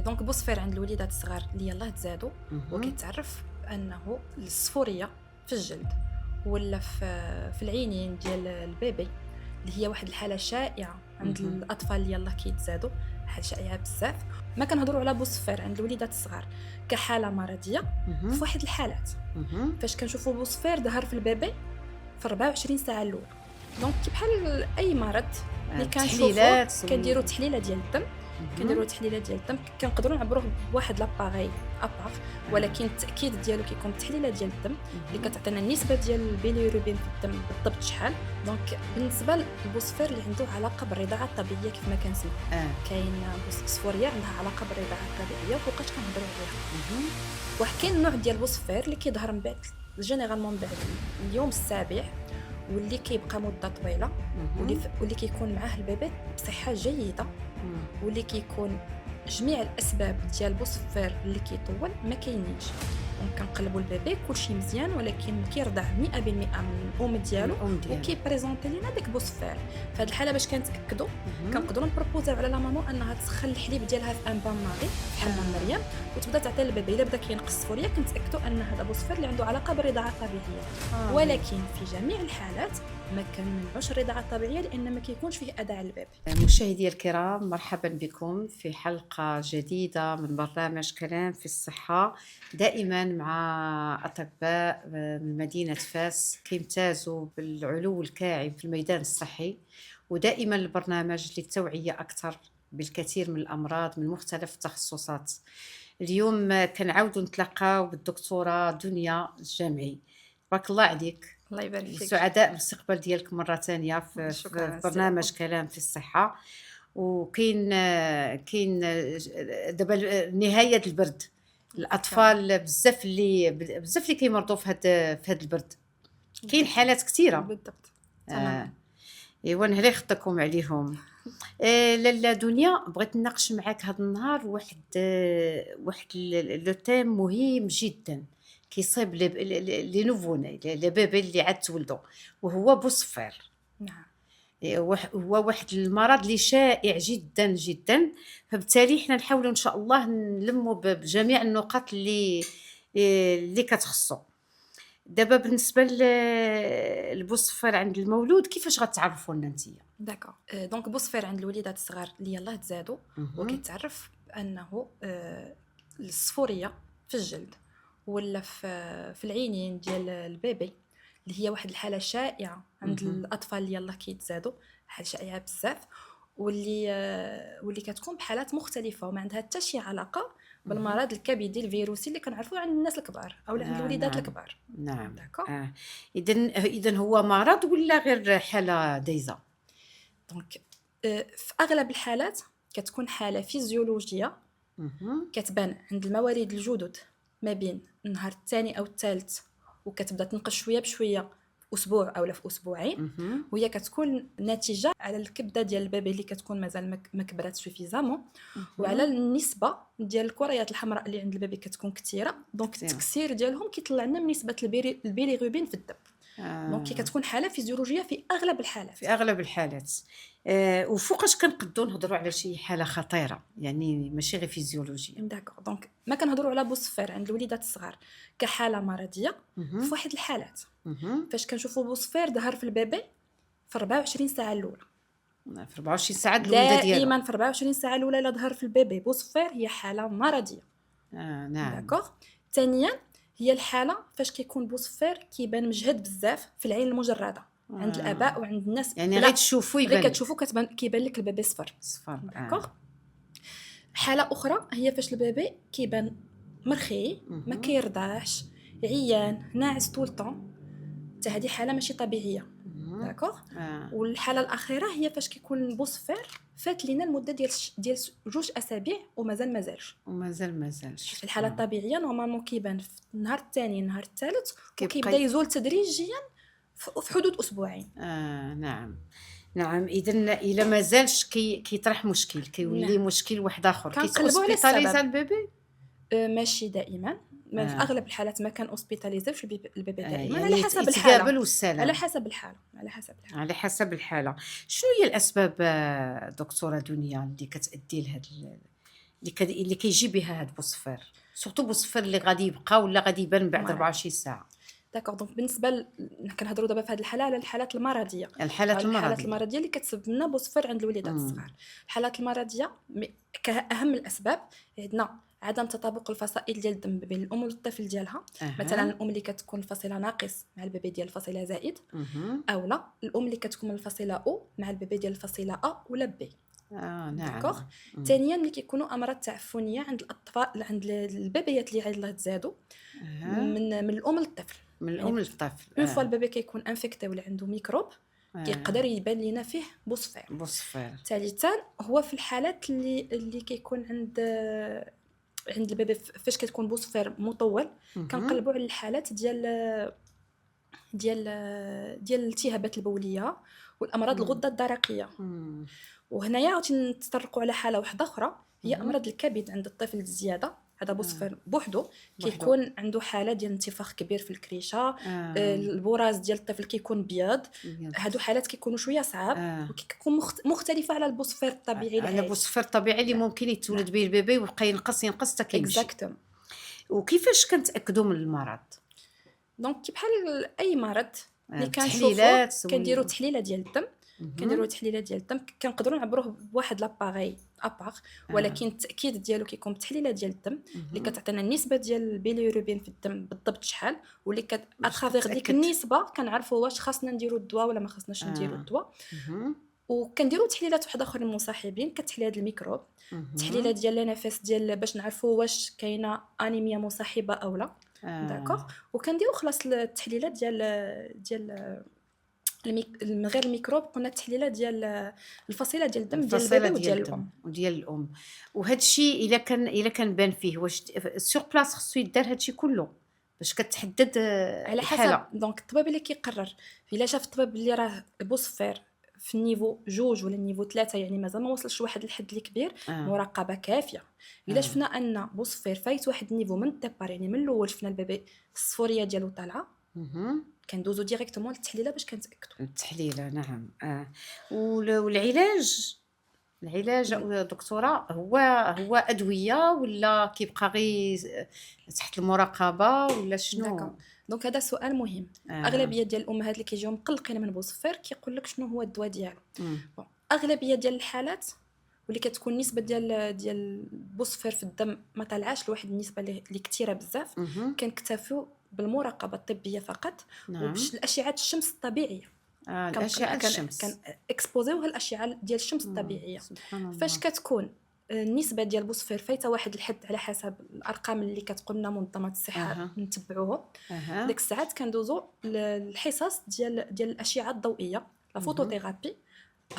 دونك بوصفير عند الوليدات الصغار اللي يلاه تزادوا اهم. وكيتعرف انه الصفوريه في الجلد ولا في العينين ديال البيبي اللي هي واحد الحاله شائعه عند اهم. الاطفال اللي يلاه كيتزادوا، حاله شائعه بزاف. ما كنهضروا على بوصفير عند الوليدات الصغار كحاله مرضيه. في اهم. واحد الحالات اهم. فاش كنشوفوا بوصفير ظهر في البيبي في 24 ساعه الاولى، دونك بحال اي مرض اللي كنشوفوه التحليلات كنديروا تحليله ديال الدم. اهم. كنديروا تحليلات ديال الدم، كنقدروا نعبروه بواحد لاباغي ابار، ولكن التاكيد ديالو كيكون التحليله ديال الدم اللي كتعطينا النسبه ديال البيليروبين في الدم بالضبط شحال. دونك بالنسبه للبوصفير اللي عنده علاقه بالرضاعه الطبيعيه كيف ما كنسمع، كاين بوصفوريه عندها علاقه بالرضاعه الطبيعيه وفوقاش كنهضروا عليها. اهم. واحد كاين نوع ديال البوصفير اللي كيظهر من بعد جينيرالمون من بعد اليوم السابع، واللي كيبقى مده طويله، اهم. واللي كيكون معاه البيبي بصحه جيده، واللي كيكون جميع الاسباب ديال البوصفير اللي كيطول ما كاينينش. كنقلبوا البيبي كلشي مزيان، ولكن كيرضع 100% من الام ديالو الأم ديالو. وكيبريزونتي لينا داك بوصفير. في هذه الحاله باش كنتاكدوا اهم. كنقدروا نبروبوزيو على لا مامون انها تسخن الحليب ديالها في ان بان ماري في حمام مريم وتبدا تعطي للبيبي. الا بدا كينقص الصفوريه كنتاكدوا ان هذا بوصفير اللي عنده علاقه بالرضاعه الطبيعيه. ولكن في جميع الحالات ما كنمنعوش الرضاعه الطبيعيه لان ما كيكونش فيه اذى على البيبي. مشاهدي الكرام، مرحبا بكم في حلقة جديدة من برنامج كلام في الصحة، دائما مع أطباء من مدينة فاس كيمتازوا بالعلو الكاعب في الميدان الصحي، ودائما البرنامج للتوعية أكثر بالكثير من الأمراض من مختلف التخصصات. اليوم كنعاودوا نتلاقاو بالدكتورة دنيا الجامعي. بارك الله عليك، الله يبارك فيك. سعداء بالاستقبال ديالك مرة ثانية في شكرا برنامج كلام في الصحة. وكاين دابا نهاية البرد، الأطفال بزاف اللي كيمرضوا في هاد البرد، كاين حالات كثيرة. بالضبط تماما. ايوا نهلا يخطيكم عليهم. لاله دنيا، بغيت نناقش معاك هذا النهار واحد لو تيم مهم جدا كيصيب لي نوفوني لي بيبي اللي عاد تولدوا، وهو بوصفير. نعم. هو واحد المرض اللي شائع جدا جدا، فبالتالي احنا نحاولوا ان شاء الله نلموا بجميع النقاط اللي كتخصو. دابا بالنسبه للبوصفير عند المولود، كيفاش غتعرفوا لنا نتيا؟ داكور. دونك بوصفير عند الوليدات الصغار اللي يلاه تزادوا وكيتعرف انه الصفوريه في الجلد ولا في العينين ديال البيبي اللي هي واحد الحاله شائعه عند الاطفال اللي يلاه كيتزادوا، حاله شائعه بزاف، واللي كتكون بحالات مختلفه وما عندها حتى شي علاقه بالمرض الكبدي الفيروسي اللي كنعرفوا عند الناس الكبار او عند الوليدات نعم. الكبار. نعم. داكور. اذا هو مرض ولا غير حاله دايزه؟ دونك في اغلب الحالات كتكون حاله فيزيولوجيه كتبان عند المواليد الجدد ما بين النهار الثاني او الثالث، وكتبدا تنقص شويه بشويه في اسبوع او في اسبوعين، وهي كتكون ناتجه على الكبده ديال البيبي اللي كتكون مازال ما كبرات سوفيزامون، وعلى النسبه ديال الكريات الحمراء اللي عند البيبي كتكون كثيره. دونك التكسير ديالهم كيطلع لنا من نسبه البيليروبين في الدم. دونك كتكون حاله فيزيولوجيه في اغلب الحالات. في اغلب الحالات. وفوقاش كنقدروا نهضروا على شي حاله خطيره، يعني ماشي غير فيزيولوجيه؟ داكور. دونك ما كنهضروا على بوصفير عند الوليدات الصغار كحاله مرضيه. في واحد الحالات فاش كنشوفوا بوصفير ظهر في البيبي في 24 ساعه الاولى. في 24 ساعه الولاده ديالو دائما في 24 ساعه الاولى لا ظهر في البيبي بوصفير هي حاله مرضيه. نعم. داكور. ثانيا هي الحاله فاش كيكون بوصفير كيبان مجهد بزاف في العين المجرده عند الاباء وعند الناس، يعني غير تشوفوا يبان، غير كتشوفوا كيبان لك البيبي صفر. داكور. حاله اخرى هي فاش البيبي كيبان مرخي ما كيرضعش عيان ناعس طول الطون، حتى هذه حاله ماشي طبيعيه. داكور. والحاله الاخيره هي فاش كيكون بوصفير فات لينا المده ديال 2 اسابيع ومازالش. في الحاله الطبيعيه نورمالمون كيبان في النهار الثاني النهار الثالث وكيبدا يزول تدريجيا في حدود اسبوعين. نعم. اذا الا مازالش كيطرح مشكل، كيولي مشكل واحد اخر، كنقلبوا على السبب. البيبي ماشي دائما، في اغلب الحالات ما كان اوسبيتاليزيوش البيبي دائما، يعني على حسب الحاله والسلام. على حسب الحاله. شنو هي الاسباب دكتوره دنيا اللي كتؤدي اللي كيجي بها هاد بوصفر، سورتو بوصفر اللي غادي يبقى ولا غادي يبان بعد مرض. 24 ساعه. داكوغ. دونك بالنسبه كنهضروا دابا في هذه الحاله على الحالات المرضيه، الحالات الحالات المرضيه. المرضيه اللي كتسبب لنا بوصفر عند الوليدات الصغار. الحالات المرضيه كاهم الاسباب عندنا عدم تطابق الفصائل ديال الدم بين الام والطفل ديالها. مثلا الام اللي كتكون الفصيله ناقص مع البيبي ديال الفصيله زائد، او لا الام اللي كتكون من الفصيله او مع البيبي ديال الفصيله ا ولا بي. نعم. داكوغ. ثانيا ملي كيكونوا امراض تعفنيه عند الاطفال، عند البيبيات اللي الله تزادوا من الام للطفل. من الام للطفل. اون فوا البيبي كيكون انفيكتي ولا عنده ميكروب كيقدر يبان لينا فيه بوصفير. ثالثا هو في الحالات اللي كيكون عند البيبي فاش كتكون بوصفير مطول، كنقلبوا على الحالات ديال الالتهابات البوليه والامراض الغده الدرقيه. وهنايا عاوتاني نتطرقوا على حاله واحده اخرى، هي امراض الكبد عند الطفل الزياده. هذا بوصفير بوحدو كيكون عنده حاله ديال انتفاخ كبير في الكريشه. البراز ديال الطفل كيكون بيض. هادو حالات كيكونوا شويه صعاب وكيكون مختلفه على البوصفير الطبيعي على البوصفير الطبيعي اللي ممكن يتولد به البيبي ويبقى ينقص حتى كيمشي. اكزاكتوم. وكيفاش كنتاكدوا من المرض؟ دونك بحال اي مرض اللي تحليلات كنديروا تحليله ديال الدم. كنديروا تحليله ديال الدم، كنقدروا نعبروه بواحد لاباغي ابار، ولكن التاكيد ديالو كيكون بتحليله ديال الدم اللي كتعطينا النسبه ديال البيليروبين في الدم بالضبط شحال، واللي اترافيغ ديك النسبه كنعرفوا واش خاصنا نديروا الدواء ولا ما خاصناش نديروا الدواء. وكنديروا تحليلات واحده اخرى مصاحبين كتحليل الميكروب، تحليله ديال النفس ديال باش نعرفوا واش كاينه انيميا مصاحبه او لا. داكوغ. وكنديروا خلاص التحليلات ديال غير الميكروب، قلنا التحليله ديال الفصيله ديال الدم ديال البيبي وديال الام. وهذا الشيء الا كان بان فيه واش سور بلاص خصو يدار هذا الشيء كله باش كتحدد على حسب. دونك الطبيب اللي كيقرر الا شاف الطبيب اللي راه بوصفير في النيفو 2 ولا النيفو 3، يعني مازال ما وصلش لواحد الحد اللي كبير، مراقبه كافيه. الا شفنا ان بوصفير فايت واحد النيفو من الديبار، يعني من الاول شفنا البيبي الصفوريه ديالو طالعه، كندوزو ديريكتومون للتحليله باش كنتاكدوا. التحليله نعم. والعلاج دكتوره هو ادويه ولا كيبقى غير تحت المراقبه ولا شنو؟ دونك هذا سؤال مهم. اغلبيه ديال الامهات اللي كيجيو مقلقين من بوصفير كيقول لك شنو هو الدواء ديالو. اغلبيه ديال الحالات واللي كتكون النسبه ديال البوصفير في الدم ما طلعاش لواحد النسبه اللي كثيره بزاف، كنكتفوا بالمراقبه الطبيه فقط. وباش الاشعه الشمس الطبيعيه، الاشعه الشمس كان اكسبوزيوها الاشعه ديال الشمس الطبيعيه. فاش كتكون النسبه ديال البوصفير فايته واحد الحد على حسب الارقام اللي كتقولنا منظمه الصحه نتبعوهم، ديك الساعات كندوزو الحصص ديال الاشعه الضوئيه، لا فوتوثيرابي،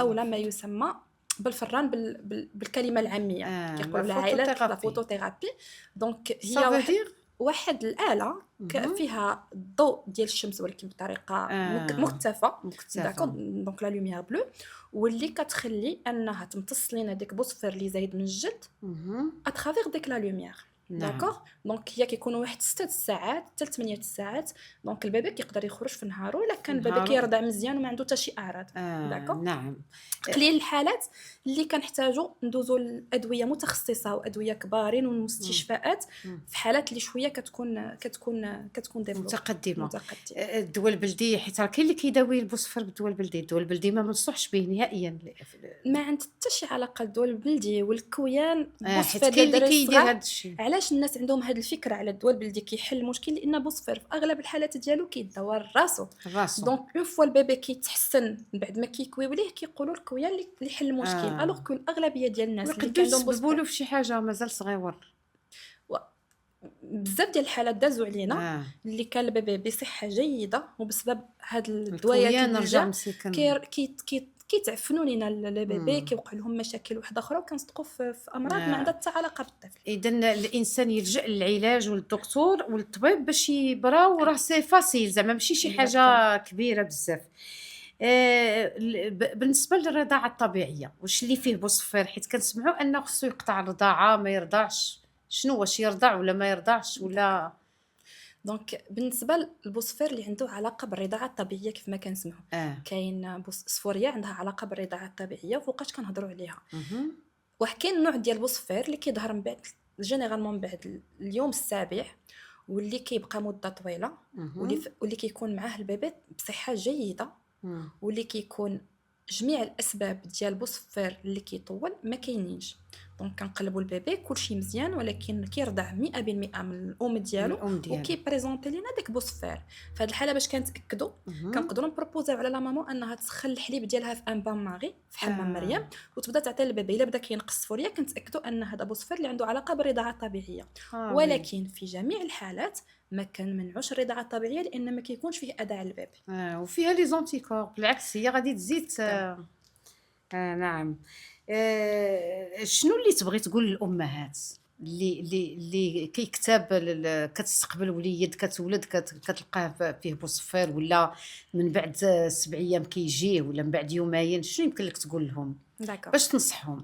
او ما يسمى بالفران بالكلمه العاميه كيقولوا لها عائلات لا فوتوثيرابي. دونك هي واحد الآلة فيها الضوء ديال الشمس ولكن بطريقه مكثفه. داكوغ. دونك لا لوميير بلو، واللي كتخلي انها تمتص لينا ديك بوصفير اللي زايد من الجلد اترافيغ ديك لا لوميير. داكوغ. دونك هي كيكونوا واحد 6 ساعات حتى 8 ساعات. دونك البيبي كيقدر يخرج في نهارو الا كان البيبي كيرضع مزيان وما عنده حتى شي اعراض. داكوغ. نعم. قليل الحالات اللي كنحتاجوا ندوزو لادويه متخصصه وادويه كبارين والمستشفيات في حالات اللي شويه كتكون متقدمه. الدول البلديه، حيت راه كاين اللي كيداوي البوصفير بالدول البلديه. الدول البلديه ما منصحش به نهائيا، ما عند حتى شي علاقه الدول البلديه والكويان. حيت كاين اللي كيدير هذا الشيء. علاش الناس عندهم هذه الفكره على الدول البلديه كيحل المشكل؟ لان بوصفير في اغلب الحالات ديالو كيداوى راسو. دونك اون فوا البيبي كيتحسن بعد ما كيكويو ليه كيقولوا الكويان اللي يحل المشكل. الوغ كو الاغلبيه ديال الناس اللي عندهم بوصفير في شي حاجه مازال صغيور. بزاف ديال الحالات دازوا علينا اللي كان البيبي بصحه جيده وبسبب هاد الدويات كيتعفنوا لينا البيبي، كيوقع لهم مشاكل واحده اخرى وكنصدقوا في امراض ما عندها حتى علاقه بالطفل. اذا الانسان يلجا للعلاج والدكتور والطبيب باش يبراو، راه سي فاسيل زعما ماشي شي حاجه كبيره بزاف. بالنسبه للرضاعه الطبيعيه واش اللي فيه بوصفير؟ حيت كنسمعوا انه خصو يقطع الرضاعه، ما يرضعش. شنو واش يرضع ولا ما يرضعش ولا؟ دونك بالنسبه للبوصفير اللي عنده علاقه بالرضاعه الطبيعيه كيف ما كنسمعوا كاين صفوريه عندها علاقه بالرضاعه الطبيعيه وفوقاش كنهضروا عليها. كاين نوع ديال بوصفير اللي كيظهر من بعد جينيرالمون من بعد اليوم السابع، واللي كيبقى مده طويله، واللي كيكون معاه البيبي بصحه جيده، واللي كيكون جميع الاسباب ديال بوصفير اللي كيطول ما كاينينش. دونك كنقلبوا البيبي كلشي مزيان، ولكن كيرضع 100% من الام ديالو الام ديالو وكيبريزونتي لينا داك بوصفير. في هذه الحاله باش كنتاكدوا كنقدروا نبروبوزيو على لا مامون انها تسخن الحليب ديالها في ان بان ماغي في حمام مريم وتبدا تعطي للبيبي. الا بدا كينقص الصفوريه كنتاكدوا ان هذا بوصفير اللي عنده علاقه بالرضاعه الطبيعيه. وي. ولكن في جميع الحالات ما كنمنعوش الرضاعه الطبيعيه لان ما كيكونش فيه اذى على البيبي. وفيها لي زونتيكور، بالعكس هي غادي تزيد نعم. شنو اللي تبغي تقول للامهات اللي كيكتاب كتستقبل وليد كتولد كتلقاه فيه بوصفير، ولا من بعد 7 ايام كيجيه، ولا من بعد يومين، شنو يمكن لك تقول لهم داكوغ. باش تنصحهم؟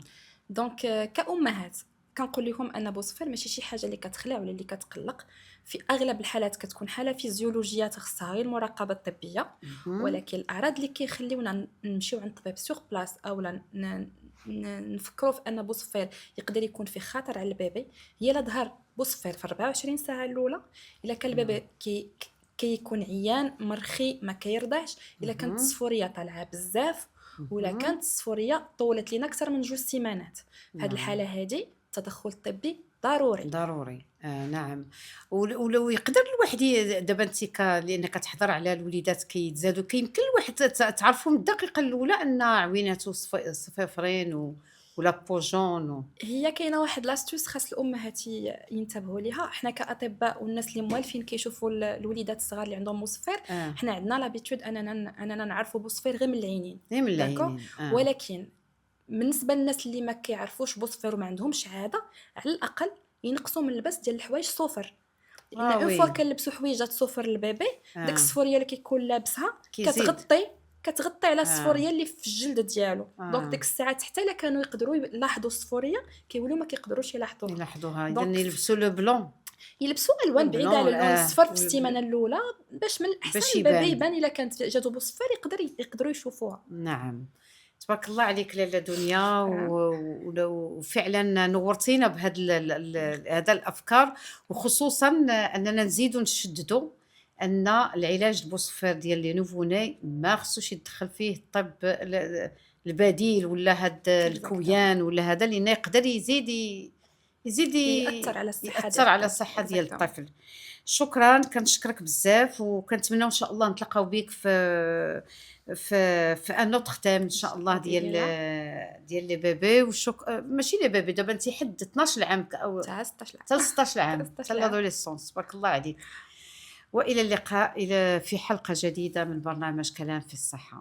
دونك كأمهات كنقول لهم ان بوصفير ماشي شي حاجه اللي كتخلع ولا اللي كتقلق. في اغلب الحالات كتكون حاله فيزيولوجيه خصها غير المراقبه الطبيه. ولكن الاعراض اللي كيخليونا نمشيو عند طبيب سور بلاص او نفكروا في ان بوصفير يقدر يكون فيه خطر على البيبي هي لا ظهر بوصفير في 24 ساعه الاولى، الا كان البيبي كيكون عيان مرخي ما كيرضعش، الا كانت الصفوريه طالعه بزاف، ولا كانت الصفوريه طولت لينا اكثر من 2 سيمانات. في هذه الحاله هذه التدخل الطبي ضروري. نعم. ولو يقدر الواحد دابا انت لانك كتحضر على الوليدات كيتزادوا، كيمكن الواحد تعرفوا من الدقيقه الاولى ان عويناته صفيفرين ولا بوجون هي كاينه واحد لاستوس خاص الامهات ينتبهوا ليها. حنا كاطباء والناس اللي موالفين كيشوفوا الوليدات الصغار اللي عندهم بوصفير، حنا عندنا لابيتود اننا نعرفوا بوصفير غير من العينين. ولكن بالنسبه للناس اللي ما كيعرفوش بوصفير وما عندهمش عاده، على الاقل ينقصوا من اللبس ديال الحوايج صفر. لان اون فوا كنلبسوا حويجات صفر للبيبي، داك الصفوريه اللي كيكون لابسها كتغطي على الصفوريه اللي في الجلد ديالو. دونك ديك الساعات حتى الا كانوا يقدروا يلاحظوا الصفوريه كيولوا ما كيقدروش يلاحظوها. اذا يلبسوا لو بلون، يلبسوا الوان بعيده على اللون الصفر في السيمانه الاولى باش من الاحسن البيبي يبان. الا كانت جاتو بوصفر يقدروا يشوفوها. نعم. تبارك الله عليك لاله دنيا، وفعلا نورتينا بهذا هذا الافكار، وخصوصا اننا نزيدوا نشددوا ان العلاج البوصفير ديال لي نوفوني ما خصوش يدخل فيه الطب البديل ولا هاد الكويان ولا هذا، لان يقدر يزيد ياثر على الصحه ديال الطفل. شكرا، كنشكرك بزاف، وكنتمنى ان شاء الله نتلاقاو بك في ان اوتر تيم ان شاء الله ديال لي بيبي. ماشي لي بيبي، دابا انت حد 12 عام او 16 عام حتى لادوليسونس. تبارك الله عليك. والى اللقاء في حلقه جديده من برنامج كلام في الصحه.